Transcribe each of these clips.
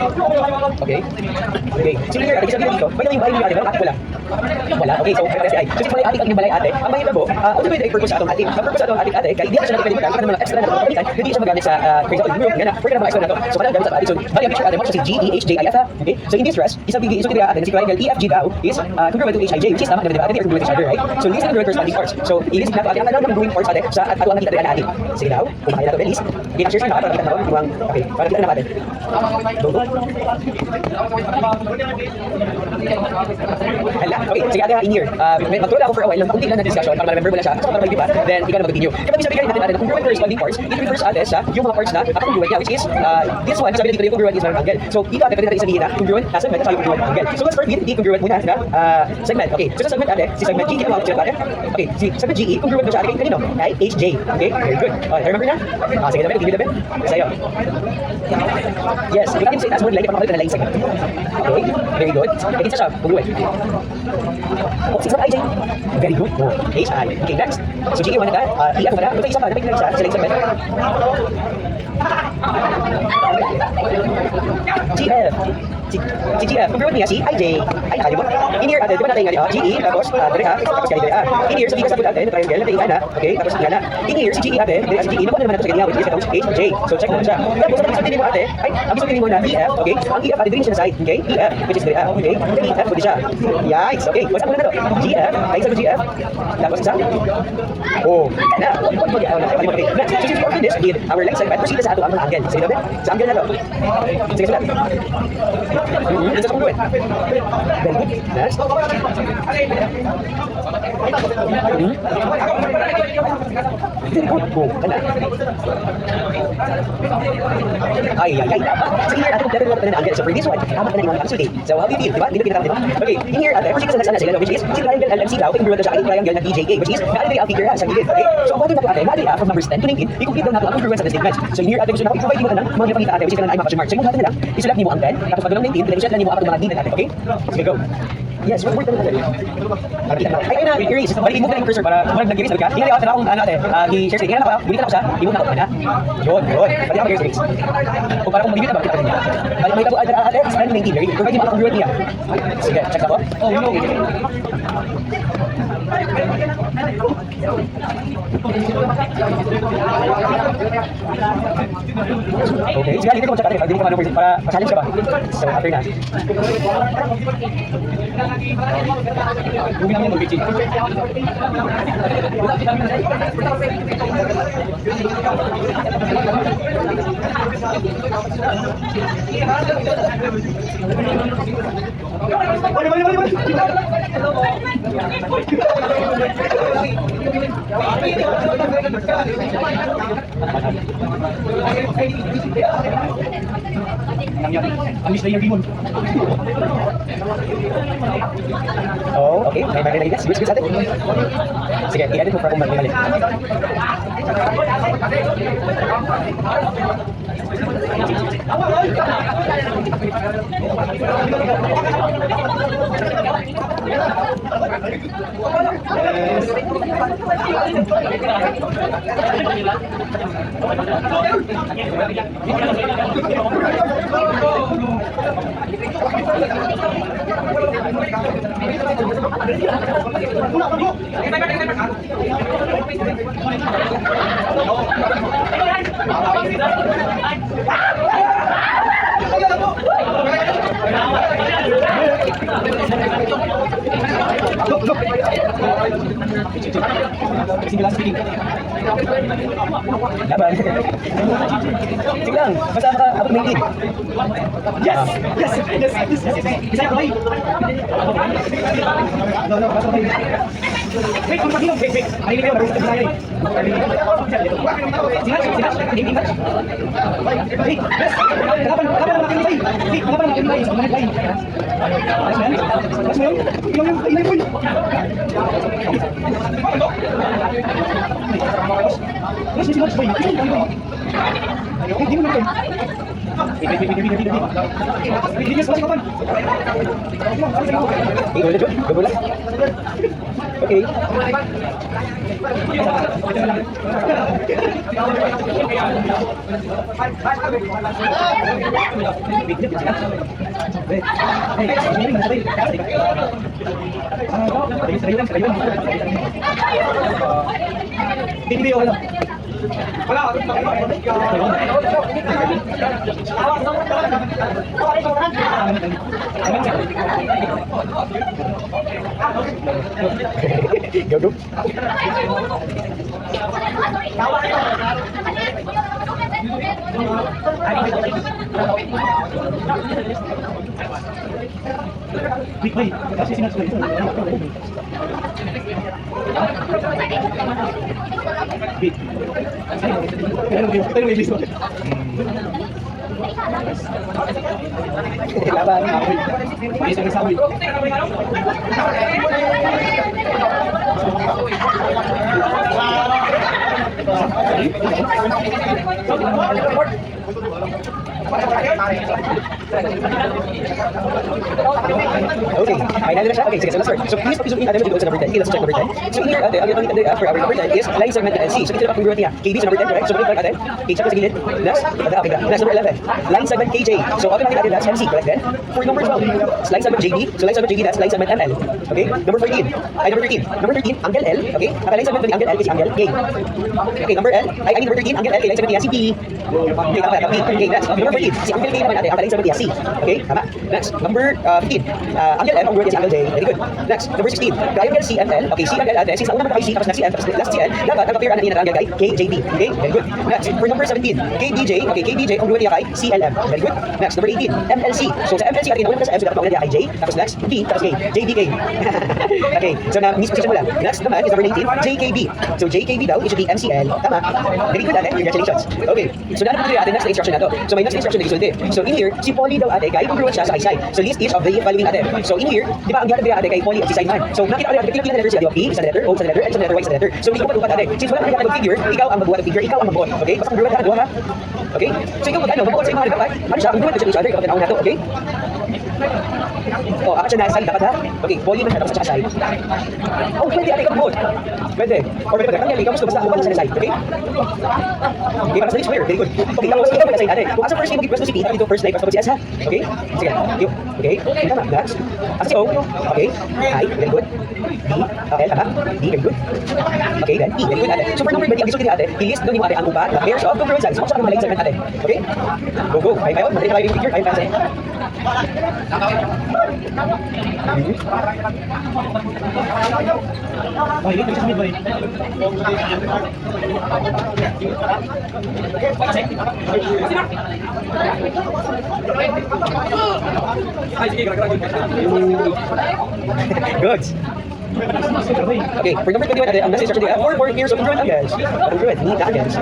Okay. Okay. Sino yung ate? Sabi dito, by the way, bahay niyo ate, bakit wala? Wala. Okay, so ate ay. So balay ate ang balay ate. Ang mahitabo, ultimate ay purpose sa atong ating. Ang purpose sa atong ating ate, kaya hindi siya natin pwede magkakaroon ng mga extra na kapalitan, hindi siya magamit sa for example, group nga na. For example, extra na to. So kada gamit sa ate. So bali ang picture ate mo siya si GEHJIF. Okay? So in this dress, isabigi iso kaya ate si triangle EFG daw is congruent to HIJ, which is tama na diba? Ate congruent to each other, right? So these are the corresponding parts. So ilisip nato ate ang alam ng growing parts ate sa ato ang nakita ate. Sige daw, kumain nato belis. Okay, share na para kita naman yung okay, para kita na natin. Go. Hala, okay, sige ate in here. Magtulad ako for a while, kunti lang na discussion para ma-remember mo na siya, para mag-iba, then ikaw na mag-continue. Kapag isabihin natin natin, congruent corresponding parts, it refers ate sa yung mga parts na congruent niya, which is this one, sabi dito yung congruent is angle. So dito ate, pwede natin isabihin na congruent na segment, sa yung congruent angle. So let's start with the congruent muna na segment. Okay, so sa segment ate, si segment GE, ano sila ate? Okay, si segment GE, congruent na siya ate kanino? Kay HJ. Okay, very good. Okay, remember na? Sige naman, give me the bit. Sa'yo. Yes, you can say that's one line, ipapakalit na line segment. Okay, very good. Again siya, congruent. Oh, si IJ. Very good. Oh, HI. Okay, next. So GE one na ka, EF one na. Ito isa pa, napay sa line segment. GF. Si GF, congruent niya si IJ. Ay, nakali mo. In here, ate, di ba natin nga GE, tapos, dire ha, tapos kaya dire ha. In here, sabihin ka sa pula ate, na triangle, natin nga na, okay, tapos nga na. In here, si GE ate, dire si GE, nakuha naman natin sa kanya, which is itong HJ. So, check mo siya. Tapos, ang isang mo ate, ay, ang isang mo na EF, okay? Ang EF ate, din siya na side, okay? EF, which is dire ha, okay? Then EF, pwede siya. Yikes, okay. What's up muna na to? GF, ay, sa GF. Tapos, isa. Oh, na. Okay, next. So, since we ordered this with our line segment, proceed sa ato ang angle. Sige, natin? Sa angle na to. Sige, sulat. This is congruent. Very good. Next. Very good. Go. Kaya. Ay. So here, ating level natin ng angle. So for this one, tama na yung absolute. So how do you feel? Diba? Hindi na pinatama, diba? Okay. In here, proceed ka sa sila, which is si triangle LMC daw, congruent na siya ating triangle na DJK, which is natin ang figure ha, sa gilid. Okay? So bakit natin ate, natin from numbers 10 to 19, i-complete daw natin ang congruence sa statements. So in here, ate, gusto na i-provide mo na ng mga pinapakita ate, which is ka na ay mga question mark. So yung natin na lang, isulat niyo mo ang 10, tapos pag ganun 19, then isulat niyo mo ang mga din natin, okay? Sige, go. Yes, work ka na natin. Ay na, Iris, balik i-move na yung cursor para mag-nag-iris ka. Tingnan niyo akong ano ate, i-share screen. Tingnan na ako, binita ko siya, i-move na ako na. Yun. Balik ako mag-iris. Kung para kung mag-ibig na ba, kita ka niya. Balik may tabo ate, stand 19, very good. Provide niyo ang congruent niya. Sige, check na po. Oh, no. Okay, sige, dito ko check ate, hindi ko ano para pa-challenge ka ba? So, after na. Huwag namin yung mag-bitchin. Ang miss na yung rimon. Oh, okay. May mali na Sige sa atin. Sige, i-edit mo para kung mali. Laban. Sige lang, basta maka-abot ng lead. Yes! Isa yung kamay. No, basta kamay. Wait, kung mag-inom, wait. Ay, hindi ko, marunong sa tayo. Sinatch, hindi match. Wait, yes! Kalaban naman natin yung wait, kalaban natin yung line. Sa mga line. Mas mo yun? Ilay mo yun. Yes, sinatch ba yun? Hindi mo natin. Okay. Go, go. Wait, kasi sinasabi ko. Wait. Pero may biso. Laban. May isang sabi. Okay, final na siya. Okay, sige, so let's start. So please focus on natin dito sa number 10. Okay, let's check number 10. So here, ate, ang for our number 10 is line segment LC. So consider congruent niya. KB sa number 10, correct? So balik ate. Okay, check sa gilid. Next, okay, next number 11. Line segment KJ. So automatic natin that's MC, correct then? For number 12, it's line segment JB. So line segment JB, that's line segment ML. Okay, number 13. Number 13. Number 13, angle L. Okay, ang line segment ng angle L is angle K. Okay, number L. I mean number 13, angle L, line segment niya si P. Okay, tama, P. Okay, next. Number 14, si angle K naman ate, ang line segment niya C. Okay, tama. Next, number 15. Angle M, congruent niya si angle J. Very good. Next, number 16. Triangle CML. Okay, C angle ate. Since ang unang magkakay C, tapos next CM, tapos last CL, dapat ang appear natin ng angle kay KJB. Okay, very good. Next, for number 17, KBJ. Okay, KBJ, congruent niya kay CLM. Very good. Next, number 18, MLC. So sa MLC, atin, unang sa M, so dapat mauna niya kay J, tapos next, P, tapos K. JBK. Okay, so na misposition mo lang. Next naman is number 19, JKB. So JKB daw, it should be MCL. Tama. Very good ate. Congratulations. Okay, so natin po natin next instruction na to. So may next instruction na isulti. So in here, si Polly daw ate, kaya congruent siya sa isay. So list each of the following ate. So in here, di ba ang gihatag ate kay Polly at si Simon. So nakita ko ate, pila letter siya, di ba? P is the letter, O is the letter, N is the letter, Y is the letter. So hindi ko pa ate. Since wala kang gihatag figure, ikaw ang magbuhat ng figure, ikaw ang magbuhat. Okay? Basta congruent ka, ha? Okay? So ikaw magkano, magbuhat sa imong halaga pa. Ano siya? Congruent siya each other, ikaw tanaw na to, okay? Oh, apat siya na side dapat ha? Okay, volume na siya tapos siya side. Oh, pwede ate, ikaw magbuhat. Pwede. Or pwede, kanya ikaw gusto basta upan na sa side, okay? Okay, para sa next square, very good. Okay, tapos ikaw na side ate. Kung asa first name mag-request mo si P, dito first name, tapos si S ha? Okay? Sige, okay, tama, next. As si O, okay, I, very good. D, L, tama, D, very good. Okay, then E, very good ate. So for number 20, ang gusto ate, i-list doon yung ate ang upa, na pairs of congruent sides. So ako sa mga line segment ate. Okay? Go, go. Ay, ayaw, madali na kayo yung figure. Ayaw, fast Ay, dito sa midway. Good. Okay, for number 21, ang next instruction nila, 4 pairs of congruent angles. Congruent, neat angles.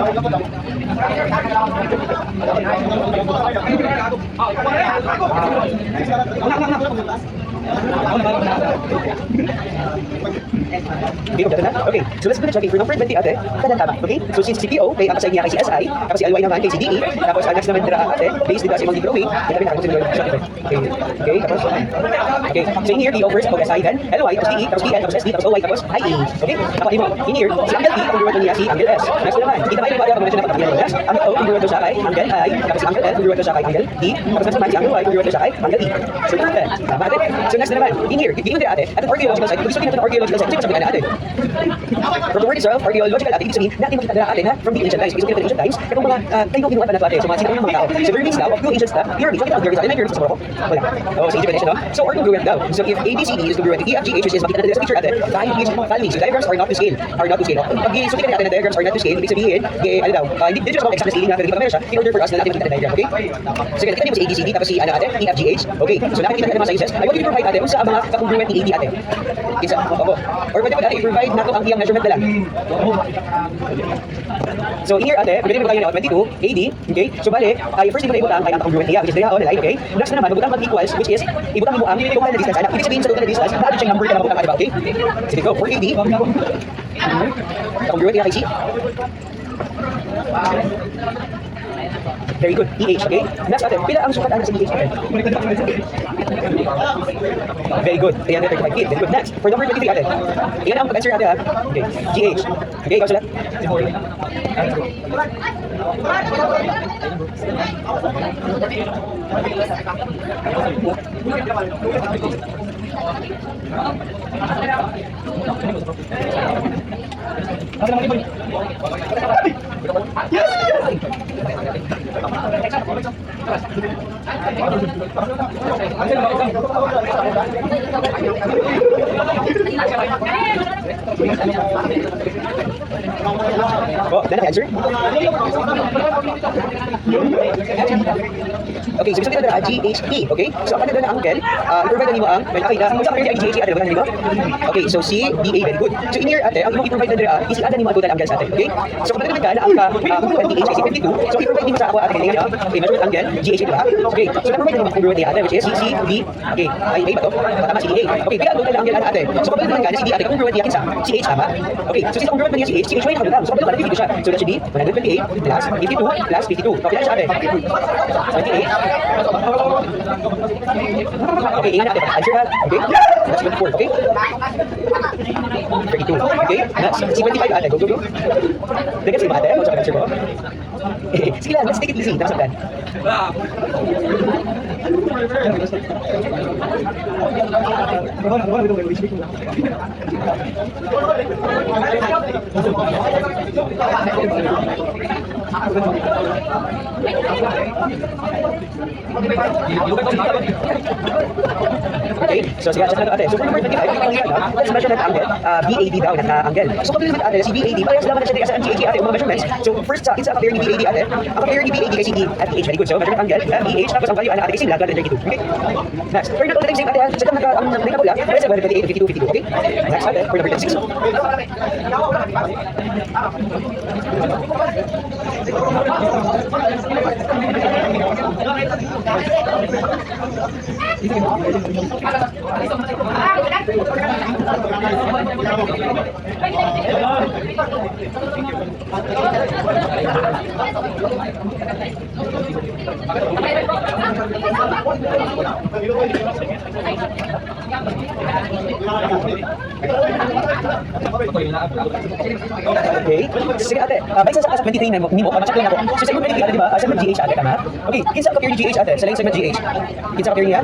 Okay, kompleto na? Okay, so let's finish. Okay, for number 20 ate, tanan tama. Okay, so since CPO, kay ang kasay niya kay CSI, tapos si LY naman kay CDE, tapos ang next naman dira ate, based dito sa imong drawing, ito rin ako sa okay, okay, tapos, okay, so in here, DO first, okay, SI then, LY, tapos DE, tapos DL, tapos SD, tapos OY, tapos IE. Okay, tapos mo, in here, si angle T, congruent niya si angle S. Next naman, kita ba yung mga combination na pagkakilala next, angle O, congruent siya kay angle I, tapos angle L, congruent siya kay angle D, tapos next naman, si angle Y, congruent siya kay angle E. So perfect, tama ate. So next naman, in here, if ate, at an archaeological site, gusto natin ng archaeological site, kasi sabihin natin. From the word itself, archaeological ate, ibig sabihin, natin makita na ate na from the ancient times, because ancient times, itong mga tayo kinuha pa na ito ate, so mga sikat ng mga tao. So there means now, of two ancient stuff, pyramids, makita ang pyramids, ano yung pyramids sa Morocco? Wala. Oh, so Egypt no? So or congruent daw. So if ABCD is congruent, EFG, H is makita natin sa picture ate, values, diagrams are not to scale, Pag so kita natin na diagrams are not to scale, ibig sabihin, ano daw, hindi just about exact scaling na, pero hindi pa meron siya, in order for us na natin makita na diagram, okay? So kita mo si ABCD, tapos si ano ate, EFGH, okay? So nakikita natin mga sizes, I want you to provide ate, kung sa mga congruent ni AD ate. Isa, or pwede mo ate, i-provide nato ang iyang measurement na lang. So in here ate, pwede mo tayo na 22, AD, okay? So bale, first hindi mo na ibutang kay ang congruent niya, which is diya online, okay? Next na naman, mabutang mag-equals, which is, ibutang mo ang total na distance, anak. Ibig sabihin sa total na distance, naabot siyang number ka na mabutang ate ba, okay? Sige, go, for AD, congruent niya kay C. Very good. EH, okay? Next ate, pila ang sukat ana sa EH ate? Very good. 335 feet. Very good. Next, for number 23 ate. Iyan ang pag-answer ate ha. Okay. GH. Okay, ikaw sulat. Oh, then answer. Okay, so sabihin na GHE, okay? So, ang na angle, i-provide na ang, okay, na, kung saan kayo GHE, ate, ba na okay, so C, D, A, very good. So, in here, ate, ang i-provide na is i-add na ang total angles, ate, okay? So, kung ka na ang congruent DH is 52, so, i-provide nyo sa ako, ate, ganyan, okay, measurement angle, GH ito, okay? So, na-provide nyo ang congruent ate, which is C, D, okay, ay, A ba to? Tama, C, D, A. Okay, kaya ang total angle, ate. So, kapag naman C, D, ate, congruent niya sa CH, tama? Okay, so, since congruent niya CH, CH, may nakagulang. So, kapag naman 52 siya, so, that should be 128 plus 52 plus 52. Okay, lang siya, ate. 28. Okay, ingat natin. Answer ha. Okay? That's 24, okay? 32. Okay? Next, 75 ate. Go, go, go. Dagan si ate. Kung saan answer ko. Sige lang, let's take it easy. Nakasagdan. Okay, so sige, check natin ate. So for number 25, let's measure natin angle. BAD daw na angle. So kapag naman ate, si BAD, parehas naman na siya sa GAG ate, yung mga measurements. So first sa kapag ni BAD ate, ang kapag ni BAD kay CD at BH, very good. So measurement angle, BH, tapos ang value ate kasi lahat 132. Okay? Next, for number 26 ate, check natin ang nakapula, parehas 128, 52, 52. Okay? Next ate, for number 26. Okay. Sige ate, base sa 23 na nimo, check lang ako. So sa 23 ate, di ba? Segment GH ate tama? Okay, kinsa ka appear ni GH ate? Sa line segment GH. Kinsa ka appear niya?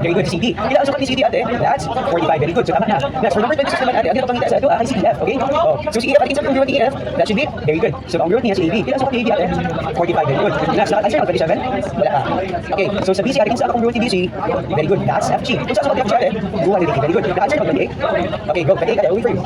Very good, CD. Kila ang sukat ni CD ate? That's 45. Very good. So tama na. Next, for number 26 naman ate, ang pangita sa ato ay CEF, okay? Oh, so si EF ate kinsa congruent ni EF? That should be very good. So congruent niya si AB. Kila ang sukat ni AB ate? 45. Very good. Next, lahat answer 27? Wala ka. Okay, so sa BC ate kinsa ka congruent ni BC? Very good. That's FG. Kung sa sukat ni FG ate? 280. Very good. The answer 28. Okay, go. 28 ate, only for you.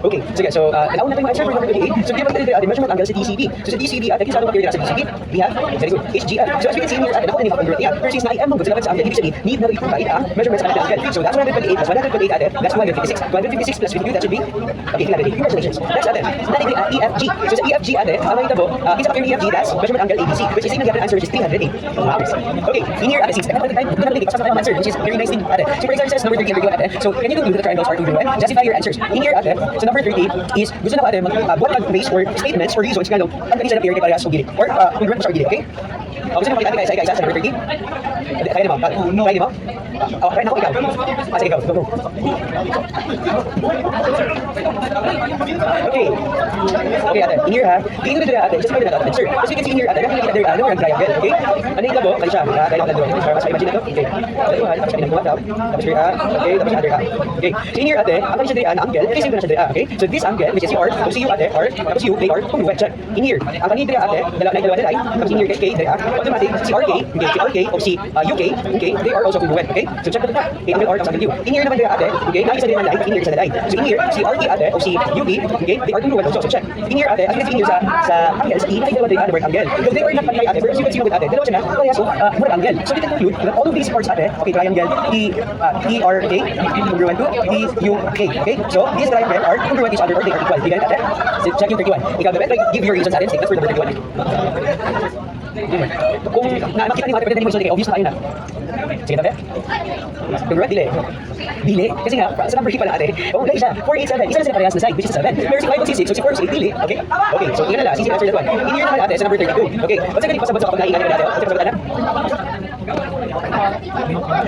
Okay, sige, so nauna natin ma-answer for number 28. So, given the measurement angle sa DCB. So, sa DCB, ate, kinsa ano material sa DCB? We have, very good, HGF. So, as we can see here, ate, nakuha nila congruent niya. Pero since na-IM mong sa angle, ibig sabihin, need na i-provide ang measurements ng angle. So, that's 128 plus 128 ate, that's 256. 256 plus 52, that should be, okay, 300. Congratulations. Next ate, natin EFG. So, sa EFG ate, ang nakita mo, kinsa appear EFG, that's measurement angle ABC, which is same na answer, which is 308. Wow. Okay, in here, ate, since the time, ito na natin, kasama tayo ang answer, which is very nice thing, ate. So, for example, number 30, very good, ate. So, can you conclude that the triangles are congruent? Justify your answers. In here, ate, so number 30 is, gusto na ko ate, buhat mag-base or statements or reasons kaya ang kanisa na appear kay parehas o gilid. Or congruent mo sa gilid, okay? Gusto nyo makita ate kaisa sa number 30? Kaya naman, kaya naman? Try na ako ikaw. Sige, go, go, go. Okay. Okay, ate. In here, ha? Tingin ko dito ate. Just find ate. Sir, as you can see in here, ate, nakikita there, ano yung triangle, okay? Ano yung labo? Kali siya. Kaya yung labo. Para mas ma-imagine na ito. Okay. Tapos kanina buhat daw. Tapos here, okay. Tapos other, okay. So in here, ate, ang kali siya there, ang angle. Okay, same na siya there, okay? So this angle, which is R, tapos you, ate, R, tapos you, they are, congruent siya. In here, ang kanina there, ate, dalawa na line. Tapos in here, K, there, automatic, si RK, okay, si RK o si UK, okay, they are also congruent, okay? So check natin na, okay, angle R tapos angle U. In here naman tayo ate, okay, na isa din naman line, in here isa na line. So in here, si RK ate o si UK, okay, they are congruent also. So check. In here ate, as you can see here sa angle, sa E, nakikita naman tayo word angle. Though they were not pantay ate, but as you can see with ate, dalawa siya na, kaya so, word angle. So we can conclude that all of these parts ate, okay, triangle, ERK, congruent to DUK, okay? So these triangle are congruent each other or they are equal. Di ganun ate? So check yung 31. Ikaw, Bebe, give your reasons ate, that's for number 31. Kung nakita ni Mate, pwede na yung obvious na tayo na. Sige tabi. Congruent, dili. Dili. Kasi nga, sa number 3 pala ate, dahil siya, 487, isa na sila parehas na side, which is 7. Pero si 5 6, so si 4 8, dili. Okay? Okay, so tingnan na lang, sisi answer that one. In here naman ate, sa number 32. Okay, what's the pasabot sa kapag naiingan natin ate? Kasi pasabot na?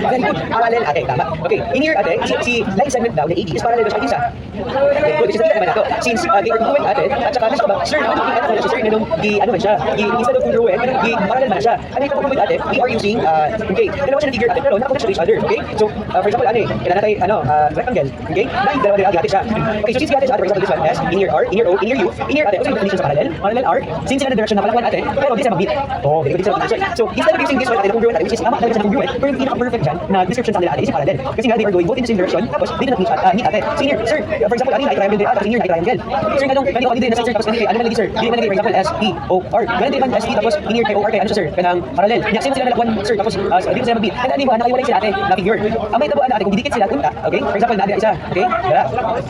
Very good. Parallel ate, tama. Okay, in here ate, si line segment daw na AD is parallel sa isa. Okay, good. Which is nakita naman nato. Since they are congruent ate, at saka nasa ba, sir, ano na siya, sir, ano man siya, instead of congruent, parallel man siya. Ano yung congruent ate, we are using, okay, dalawa siya na figure ate, pero nakakonect siya to each other, okay? So, for example, kailangan natin, rectangle, okay? Dahil dalawa din ate siya. Okay, so since ate siya ate, for example, this one has in here R, in here O, in here U, in here ate, what's yung definition sa parallel R, since sila na direction na palangwan ate, pero di siya mag-beat. Oh, very good, di siya mag-beat. So, instead of using this one ate, na congruent ate, which is tama talaga siya na congruent, pero yung pinaka-perfect dyan, na description sa kanila ate, is yung parallel. Kasi nga, they are going both in the same direction, tapos they do not meet ate. So, in here, sir, for example, ate, triangle din ate, in here, triangle. Sir, ganong din na sir, tapos ganito, ano man lagi sir, hindi man lagi, for example, S-E-O-R. Ganito din S-E, tapos in here, O-R, kaya ano siya sir, kanang parallel. Nya, since sila nalagwan, sir, tapos di ko sila mag-beat. And ano ba, nakaiwalay sila ate, na figure. Ang may tabuan ate, kung didikit sila, unta, okay? For example, nadia isa, okay? Dara,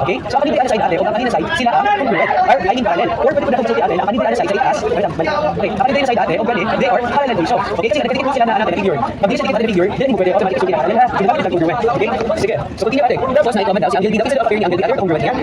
okay? So, kanina yung side ate, kung kanina side, sila ang congruent, or I mean parallel. Or pwede ko na kung ate, na kanina yung side, sa itaas, okay? Kanina yung side ate, o ganit, they are parallel also. Okay, kasi nakadikit mo sila na figure. Pag di sila dikit figure, then mo pwede automatic so parallel ha. Sila bakit congruent, okay? Sige. So, continue ate. Tapos na-comment daw si Angle D, dapat sila after ni Angle D, ate, congruent niya.